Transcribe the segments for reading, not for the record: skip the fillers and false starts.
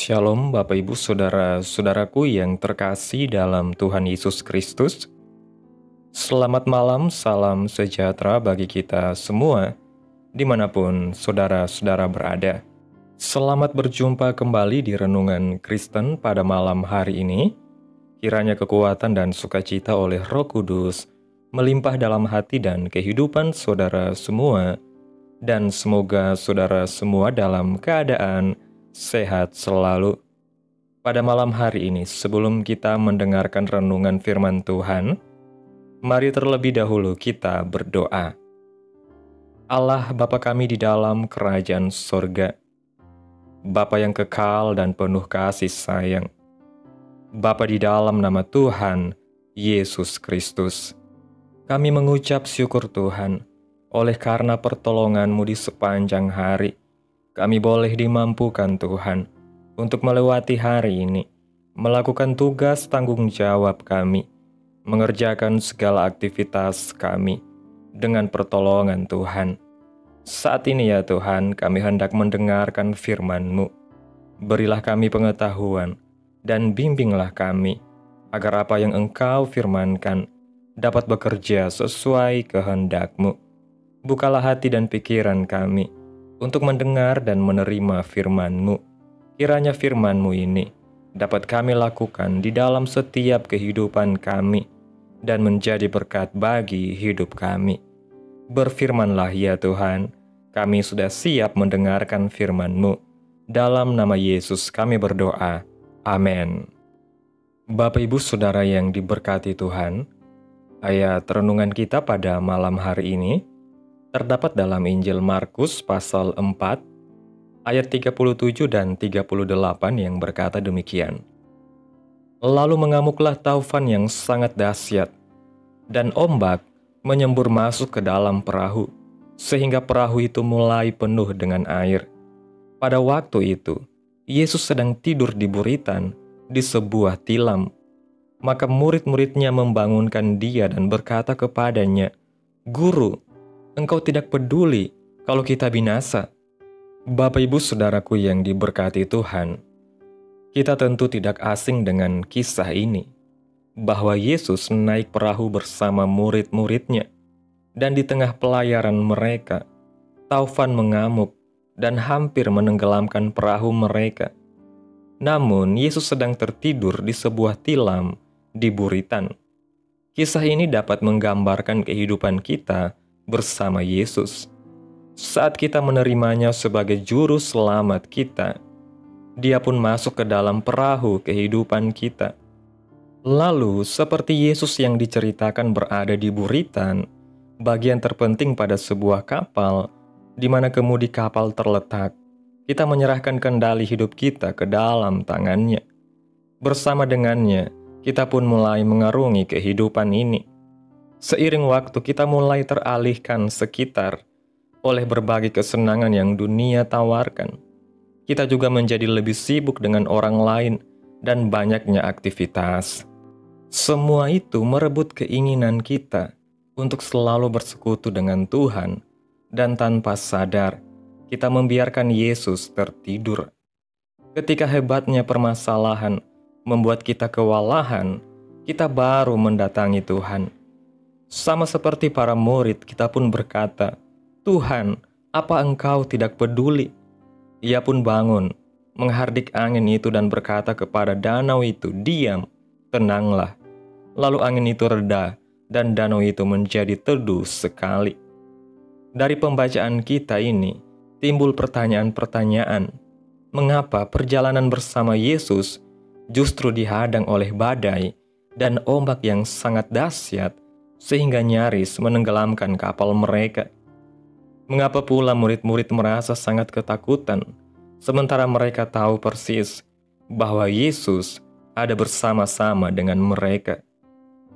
Shalom Bapak Ibu Saudara-saudaraku yang terkasih dalam Tuhan Yesus Kristus. Selamat malam, salam sejahtera bagi kita semua, dimanapun saudara-saudara berada. Selamat berjumpa kembali di Renungan Kristen pada malam hari ini. Kiranya kekuatan dan sukacita oleh Roh Kudus melimpah dalam hati dan kehidupan saudara semua, dan semoga saudara semua dalam keadaan sehat selalu. Pada malam hari ini, sebelum kita mendengarkan renungan firman Tuhan, mari terlebih dahulu kita berdoa. Allah Bapa kami di dalam kerajaan sorga, Bapa yang kekal dan penuh kasih sayang, Bapa di dalam nama Tuhan Yesus Kristus, kami mengucap syukur Tuhan, oleh karena pertolongan-Mu di sepanjang hari, kami boleh dimampukan Tuhan untuk melewati hari ini, melakukan tugas tanggung jawab kami, mengerjakan segala aktivitas kami dengan pertolongan Tuhan. Saat ini ya Tuhan, kami hendak mendengarkan firman-Mu. Berilah kami pengetahuan dan bimbinglah kami, agar apa yang Engkau firmankan dapat bekerja sesuai kehendak-Mu. Bukalah hati dan pikiran kami untuk mendengar dan menerima firman-Mu. Kiranya firman-Mu ini dapat kami lakukan di dalam setiap kehidupan kami dan menjadi berkat bagi hidup kami. Berfirmanlah ya Tuhan, kami sudah siap mendengarkan firman-Mu. Dalam nama Yesus kami berdoa. Amin. Bapak Ibu Saudara yang diberkati Tuhan, ayat renungan kita pada malam hari ini terdapat dalam Injil Markus pasal 4 ayat 37 dan 38 yang berkata demikian. Lalu mengamuklah taufan yang sangat dahsyat, dan ombak menyembur masuk ke dalam perahu, sehingga perahu itu mulai penuh dengan air. Pada waktu itu, Yesus sedang tidur di buritan di sebuah tilam. Maka murid-muridnya membangunkan dia dan berkata kepadanya, "Guru, Engkau tidak peduli kalau kita binasa." Bapak Ibu Saudaraku yang diberkati Tuhan, kita tentu tidak asing dengan kisah ini, bahwa Yesus naik perahu bersama murid-muridnya, dan di tengah pelayaran mereka, taufan mengamuk dan hampir menenggelamkan perahu mereka. Namun Yesus sedang tertidur di sebuah tilam di buritan. Kisah ini dapat menggambarkan kehidupan kita bersama Yesus. Saat kita menerimanya sebagai juru selamat kita, Dia pun masuk ke dalam perahu kehidupan kita. Lalu, seperti Yesus yang diceritakan berada di buritan, bagian terpenting pada sebuah kapal, di mana kemudi kapal terletak, kita menyerahkan kendali hidup kita ke dalam tangannya. Bersama dengannya, kita pun mulai mengarungi kehidupan ini. Seiring waktu kita mulai teralihkan sekitar oleh berbagai kesenangan yang dunia tawarkan. Kita juga menjadi lebih sibuk dengan orang lain dan banyaknya aktivitas. Semua itu merebut keinginan kita untuk selalu bersekutu dengan Tuhan, dan tanpa sadar kita membiarkan Yesus tertidur. Ketika hebatnya permasalahan membuat kita kewalahan, kita baru mendatangi Tuhan. Sama seperti para murid, kita pun berkata, "Tuhan, apa Engkau tidak peduli?" Ia pun bangun, menghardik angin itu dan berkata kepada danau itu, "Diam, tenanglah." Lalu angin itu reda dan danau itu menjadi teduh sekali. Dari pembacaan kita ini, timbul pertanyaan-pertanyaan. Mengapa perjalanan bersama Yesus justru dihadang oleh badai dan ombak yang sangat dahsyat, sehingga nyaris menenggelamkan kapal mereka? Mengapa pula murid-murid merasa sangat ketakutan, sementara mereka tahu persis bahwa Yesus ada bersama-sama dengan mereka?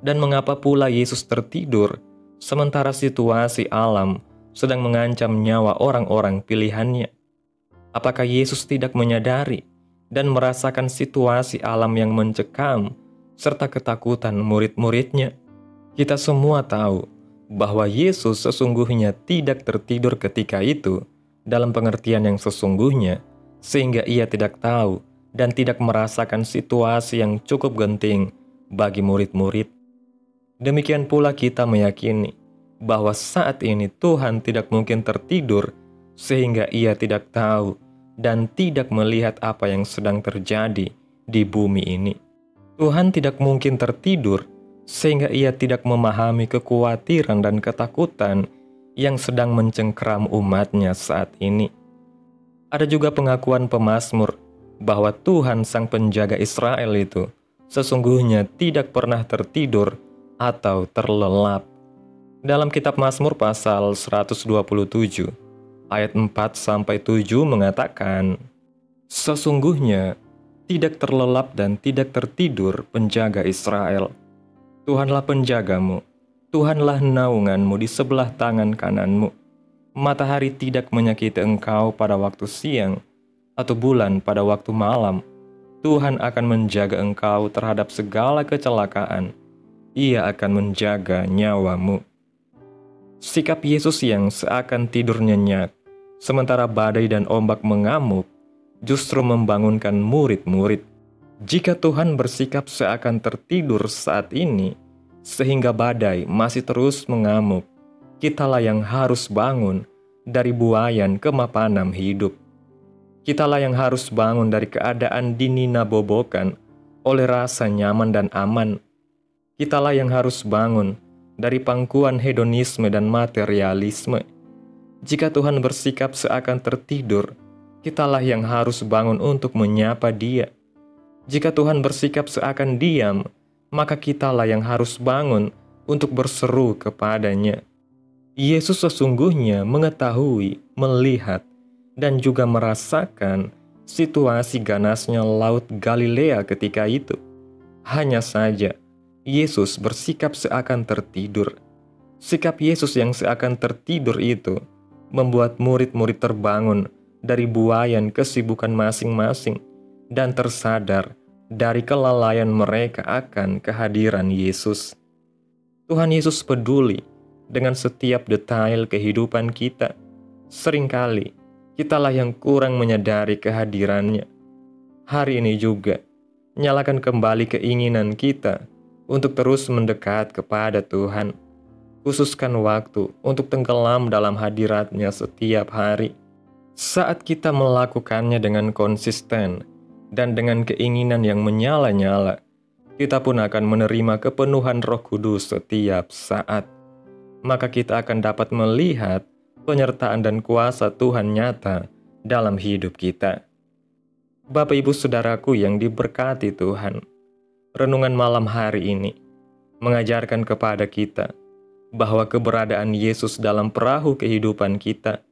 Dan mengapa pula Yesus tertidur, sementara situasi alam sedang mengancam nyawa orang-orang pilihannya? Apakah Yesus tidak menyadari dan merasakan situasi alam yang mencekam, serta ketakutan murid-muridnya? Kita semua tahu bahwa Yesus sesungguhnya tidak tertidur ketika itu, dalam pengertian yang sesungguhnya, sehingga ia tidak tahu dan tidak merasakan situasi yang cukup genting bagi murid-murid. Demikian pula kita meyakini bahwa saat ini Tuhan tidak mungkin tertidur sehingga Ia tidak tahu dan tidak melihat apa yang sedang terjadi di bumi ini. Tuhan tidak mungkin tertidur sehingga Ia tidak memahami kekhawatiran dan ketakutan yang sedang mencengkeram umatnya saat ini. Ada juga pengakuan pemazmur bahwa Tuhan Sang Penjaga Israel itu sesungguhnya tidak pernah tertidur atau terlelap. Dalam kitab Mazmur pasal 127 ayat 4-7 mengatakan, "Sesungguhnya tidak terlelap dan tidak tertidur penjaga Israel. Tuhanlah penjagamu, Tuhanlah naunganmu di sebelah tangan kananmu. Matahari tidak menyakiti engkau pada waktu siang, atau bulan pada waktu malam. Tuhan akan menjaga engkau terhadap segala kecelakaan. Ia akan menjaga nyawamu." Sikap Yesus yang seakan tidur nyenyak, sementara badai dan ombak mengamuk, justru membangunkan murid-murid. Jika Tuhan bersikap seakan tertidur saat ini, sehingga badai masih terus mengamuk, kitalah yang harus bangun dari buayan kemapanan hidup. Kitalah yang harus bangun dari keadaan dininabobokan oleh rasa nyaman dan aman. Kitalah yang harus bangun dari pangkuan hedonisme dan materialisme. Jika Tuhan bersikap seakan tertidur, kitalah yang harus bangun untuk menyapa Dia. Jika Tuhan bersikap seakan diam, maka kitalah yang harus bangun untuk berseru kepadanya. Yesus sesungguhnya mengetahui, melihat, dan juga merasakan situasi ganasnya Laut Galilea ketika itu. Hanya saja, Yesus bersikap seakan tertidur. Sikap Yesus yang seakan tertidur itu membuat murid-murid terbangun dari buayan kesibukan masing-masing dan tersadar dari kelalaian mereka akan kehadiran Yesus. Tuhan Yesus peduli dengan setiap detail kehidupan kita. Seringkali, kitalah yang kurang menyadari kehadirannya. Hari ini juga, nyalakan kembali keinginan kita untuk terus mendekat kepada Tuhan. Khususkan waktu untuk tenggelam dalam hadirat-Nya setiap hari. Saat kita melakukannya dengan konsisten dan dengan keinginan yang menyala-nyala, kita pun akan menerima kepenuhan Roh Kudus setiap saat. Maka kita akan dapat melihat penyertaan dan kuasa Tuhan nyata dalam hidup kita. Bapak Ibu Saudaraku yang diberkati Tuhan, renungan malam hari ini mengajarkan kepada kita bahwa keberadaan Yesus dalam perahu kehidupan kita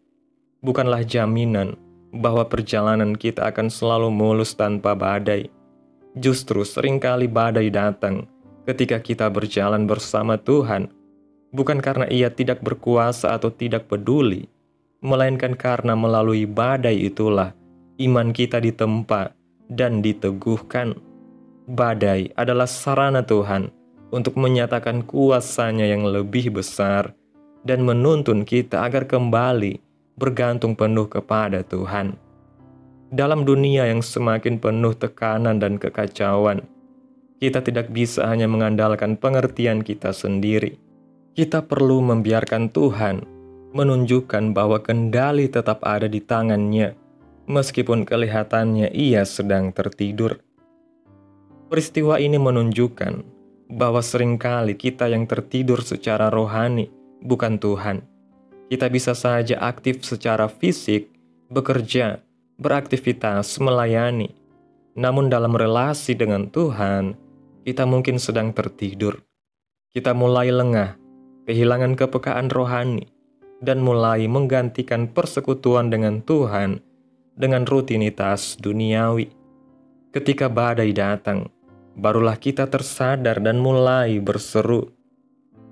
bukanlah jaminan bahwa perjalanan kita akan selalu mulus tanpa badai. Justru seringkali badai datang ketika kita berjalan bersama Tuhan, bukan karena Ia tidak berkuasa atau tidak peduli, melainkan karena melalui badai itulah iman kita ditempa dan diteguhkan. Badai adalah sarana Tuhan untuk menyatakan kuasa-Nya yang lebih besar dan menuntun kita agar kembali bergantung penuh kepada Tuhan. Dalam dunia yang semakin penuh tekanan dan kekacauan, kita tidak bisa hanya mengandalkan pengertian kita sendiri. Kita perlu membiarkan Tuhan menunjukkan bahwa kendali tetap ada di tangan-Nya, meskipun kelihatannya Ia sedang tertidur. Peristiwa ini menunjukkan bahwa seringkali kita yang tertidur secara rohani, bukan Tuhan. Kita bisa saja aktif secara fisik, bekerja, beraktivitas, melayani. Namun dalam relasi dengan Tuhan, kita mungkin sedang tertidur. Kita mulai lengah, kehilangan kepekaan rohani, dan mulai menggantikan persekutuan dengan Tuhan dengan rutinitas duniawi. Ketika badai datang, barulah kita tersadar dan mulai berseru.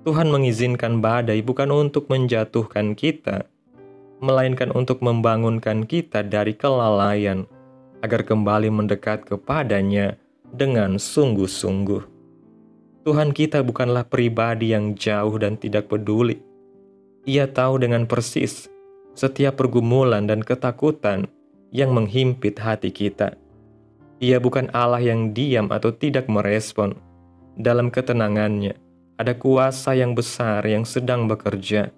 Tuhan mengizinkan badai bukan untuk menjatuhkan kita, melainkan untuk membangunkan kita dari kelalaian, agar kembali mendekat kepada-Nya dengan sungguh-sungguh. Tuhan kita bukanlah pribadi yang jauh dan tidak peduli. Ia tahu dengan persis setiap pergumulan dan ketakutan yang menghimpit hati kita. Ia bukan Allah yang diam atau tidak merespon. Dalam ketenangannya, ada kuasa yang besar yang sedang bekerja,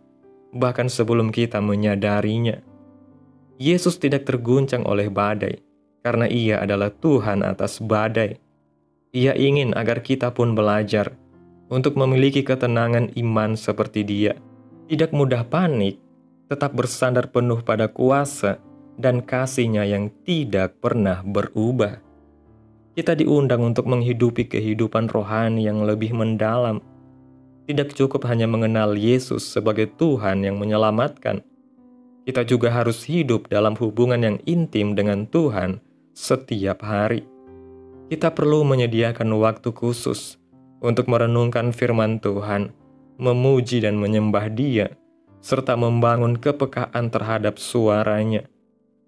bahkan sebelum kita menyadarinya. Yesus tidak terguncang oleh badai, karena Ia adalah Tuhan atas badai. Ia ingin agar kita pun belajar untuk memiliki ketenangan iman seperti Dia. Tidak mudah panik, tetap bersandar penuh pada kuasa dan kasih-Nya yang tidak pernah berubah. Kita diundang untuk menghidupi kehidupan rohani yang lebih mendalam. Tidak cukup hanya mengenal Yesus sebagai Tuhan yang menyelamatkan. Kita juga harus hidup dalam hubungan yang intim dengan Tuhan setiap hari. Kita perlu menyediakan waktu khusus untuk merenungkan firman Tuhan, memuji dan menyembah Dia, serta membangun kepekaan terhadap suaranya.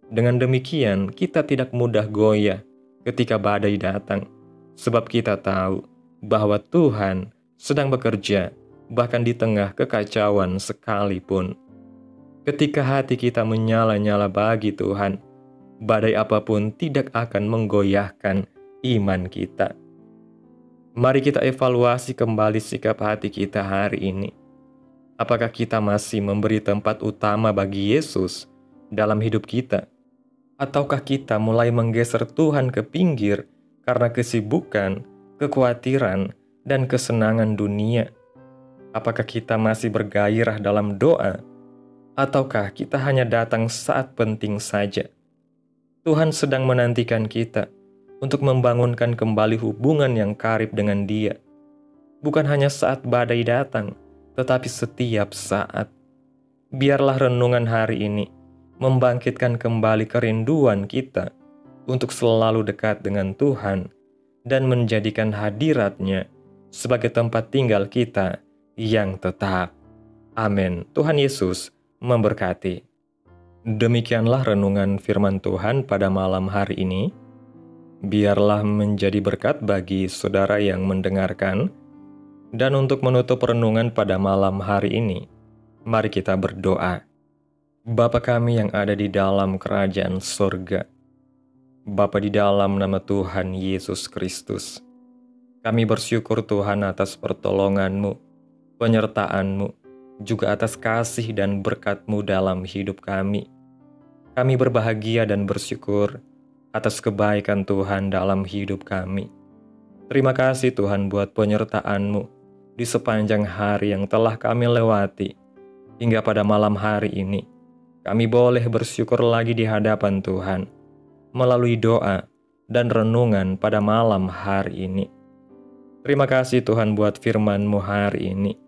Dengan demikian, kita tidak mudah goyah ketika badai datang, sebab kita tahu bahwa Tuhan sedang bekerja bahkan di tengah kekacauan sekalipun. Ketika hati kita menyala-nyala bagi Tuhan, badai apapun tidak akan menggoyahkan iman kita. Mari kita evaluasi kembali sikap hati kita hari ini. Apakah kita masih memberi tempat utama bagi Yesus dalam hidup kita? Ataukah kita mulai menggeser Tuhan ke pinggir karena kesibukan, kekhawatiran, dan kesenangan dunia? Apakah kita masih bergairah dalam doa? Ataukah kita hanya datang saat penting saja? Tuhan sedang menantikan kita untuk membangunkan kembali hubungan yang karib dengan Dia. Bukan hanya saat badai datang, tetapi setiap saat. Biarlah renungan hari ini membangkitkan kembali kerinduan kita untuk selalu dekat dengan Tuhan dan menjadikan hadirat-Nya sebagai tempat tinggal kita yang tetap. Amin. Tuhan Yesus memberkati. Demikianlah renungan firman Tuhan pada malam hari ini. Biarlah menjadi berkat bagi saudara yang mendengarkan. Dan untuk menutup renungan pada malam hari ini, mari kita berdoa. Bapa kami yang ada di dalam kerajaan sorga, Bapa di dalam nama Tuhan Yesus Kristus, kami bersyukur Tuhan atas pertolongan-Mu, penyertaan-Mu, juga atas kasih dan berkat-Mu dalam hidup kami. Kami berbahagia dan bersyukur atas kebaikan Tuhan dalam hidup kami. Terima kasih Tuhan buat penyertaan-Mu di sepanjang hari yang telah kami lewati, hingga pada malam hari ini. Kami boleh bersyukur lagi di hadapan Tuhan melalui doa dan renungan pada malam hari ini. Terima kasih Tuhan buat firman-Mu hari ini.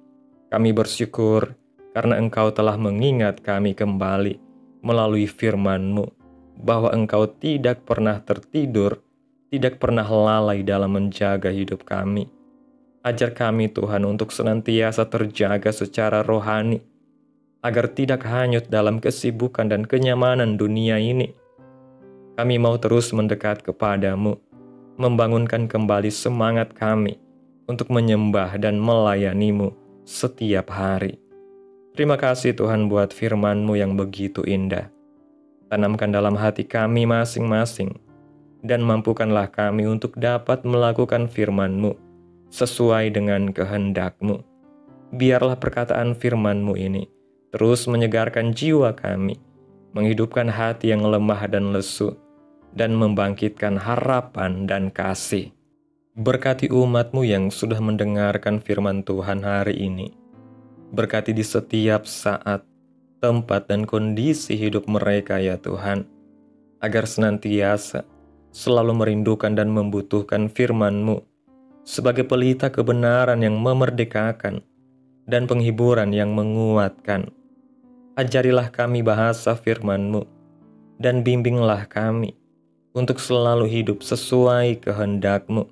Kami bersyukur karena Engkau telah mengingat kami kembali melalui firman-Mu, bahwa Engkau tidak pernah tertidur, tidak pernah lalai dalam menjaga hidup kami. Ajar kami Tuhan untuk senantiasa terjaga secara rohani, agar tidak hanyut dalam kesibukan dan kenyamanan dunia ini. Kami mau terus mendekat kepadamu, membangunkan kembali semangat kami untuk menyembah dan melayani-Mu setiap hari. Terima kasih Tuhan buat firman-Mu yang begitu indah. Tanamkan dalam hati kami masing-masing, dan mampukanlah kami untuk dapat melakukan firman-Mu sesuai dengan kehendak-Mu. Biarlah perkataan firman-Mu ini terus menyegarkan jiwa kami, menghidupkan hati yang lemah dan lesu, dan membangkitkan harapan dan kasih. Berkati umat-Mu yang sudah mendengarkan firman Tuhan hari ini. Berkati di setiap saat, tempat, dan kondisi hidup mereka ya Tuhan, agar senantiasa selalu merindukan dan membutuhkan firman-Mu sebagai pelita kebenaran yang memerdekakan dan penghiburan yang menguatkan. Ajarilah kami bahasa firman-Mu, dan bimbinglah kami untuk selalu hidup sesuai kehendak-Mu,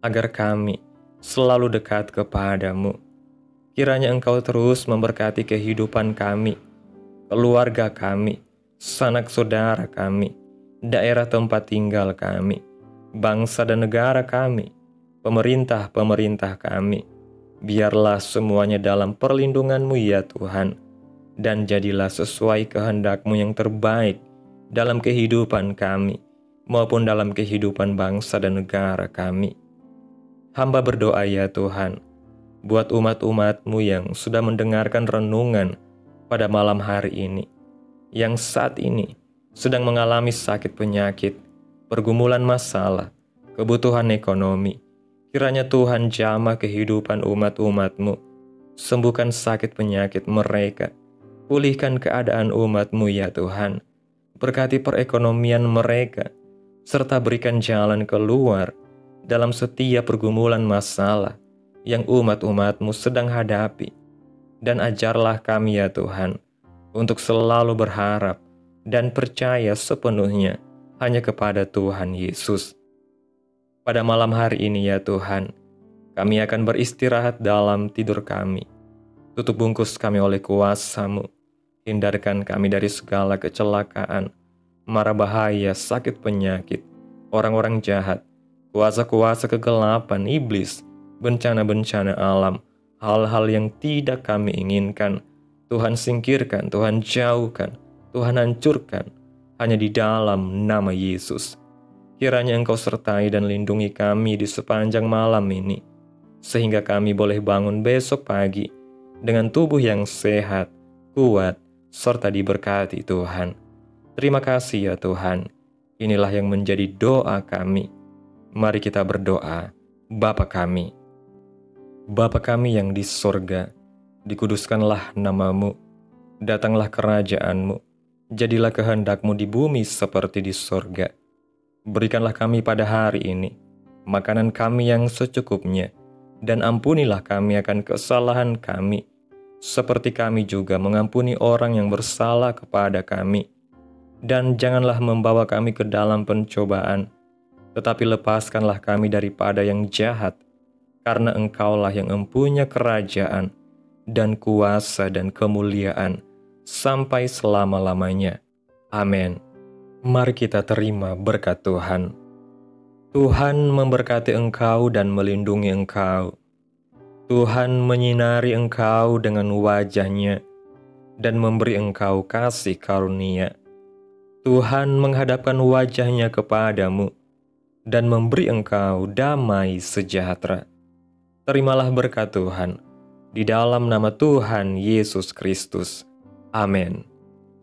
agar kami selalu dekat kepadamu. Kiranya Engkau terus memberkati kehidupan kami, keluarga kami, sanak saudara kami, daerah tempat tinggal kami, bangsa dan negara kami, pemerintah-pemerintah kami. Biarlah semuanya dalam perlindungan-Mu ya Tuhan, dan jadilah sesuai kehendak-Mu yang terbaik dalam kehidupan kami, maupun dalam kehidupan bangsa dan negara kami. Hamba berdoa ya Tuhan, buat umat-umat-Mu yang sudah mendengarkan renungan pada malam hari ini, yang saat ini sedang mengalami sakit penyakit, pergumulan masalah, kebutuhan ekonomi. Kiranya Tuhan jamah kehidupan umat-umat-Mu, sembuhkan sakit penyakit mereka, pulihkan keadaan umat-Mu ya Tuhan, berkati perekonomian mereka, serta berikan jalan keluar dalam setiap pergumulan masalah yang umat-umat-Mu sedang hadapi. Dan ajarlah kami ya Tuhan, untuk selalu berharap dan percaya sepenuhnya hanya kepada Tuhan Yesus. Pada malam hari ini ya Tuhan, kami akan beristirahat dalam tidur kami. Tutup bungkus kami oleh kuasa-Mu, hindarkan kami dari segala kecelakaan, mara bahaya, sakit penyakit, orang-orang jahat, kuasa-kuasa kegelapan, iblis, bencana-bencana alam, hal-hal yang tidak kami inginkan. Tuhan singkirkan, Tuhan jauhkan, Tuhan hancurkan, hanya di dalam nama Yesus. Kiranya Engkau sertai dan lindungi kami di sepanjang malam ini, sehingga kami boleh bangun besok pagi dengan tubuh yang sehat, kuat, serta diberkati Tuhan. Terima kasih ya Tuhan. Inilah yang menjadi doa kami. Mari kita berdoa. Bapa kami, Bapa kami yang di sorga, dikuduskanlah nama-Mu, datanglah kerajaan-Mu, jadilah kehendak-Mu di bumi seperti di sorga. Berikanlah kami pada hari ini makanan kami yang secukupnya, dan ampunilah kami akan kesalahan kami, seperti kami juga mengampuni orang yang bersalah kepada kami. Dan janganlah membawa kami ke dalam pencobaan, tetapi lepaskanlah kami daripada yang jahat, karena Engkaulah yang mempunyai kerajaan, dan kuasa dan kemuliaan, sampai selama-lamanya. Amin. Mari kita terima berkat Tuhan. Tuhan memberkati engkau dan melindungi engkau. Tuhan menyinari engkau dengan wajah-Nya dan memberi engkau kasih karunia. Tuhan menghadapkan wajah-Nya kepadamu dan memberi engkau damai sejahtera. Terimalah berkat Tuhan di dalam nama Tuhan Yesus Kristus. Amin.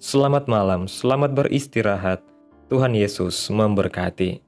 Selamat malam, selamat beristirahat. Tuhan Yesus memberkati.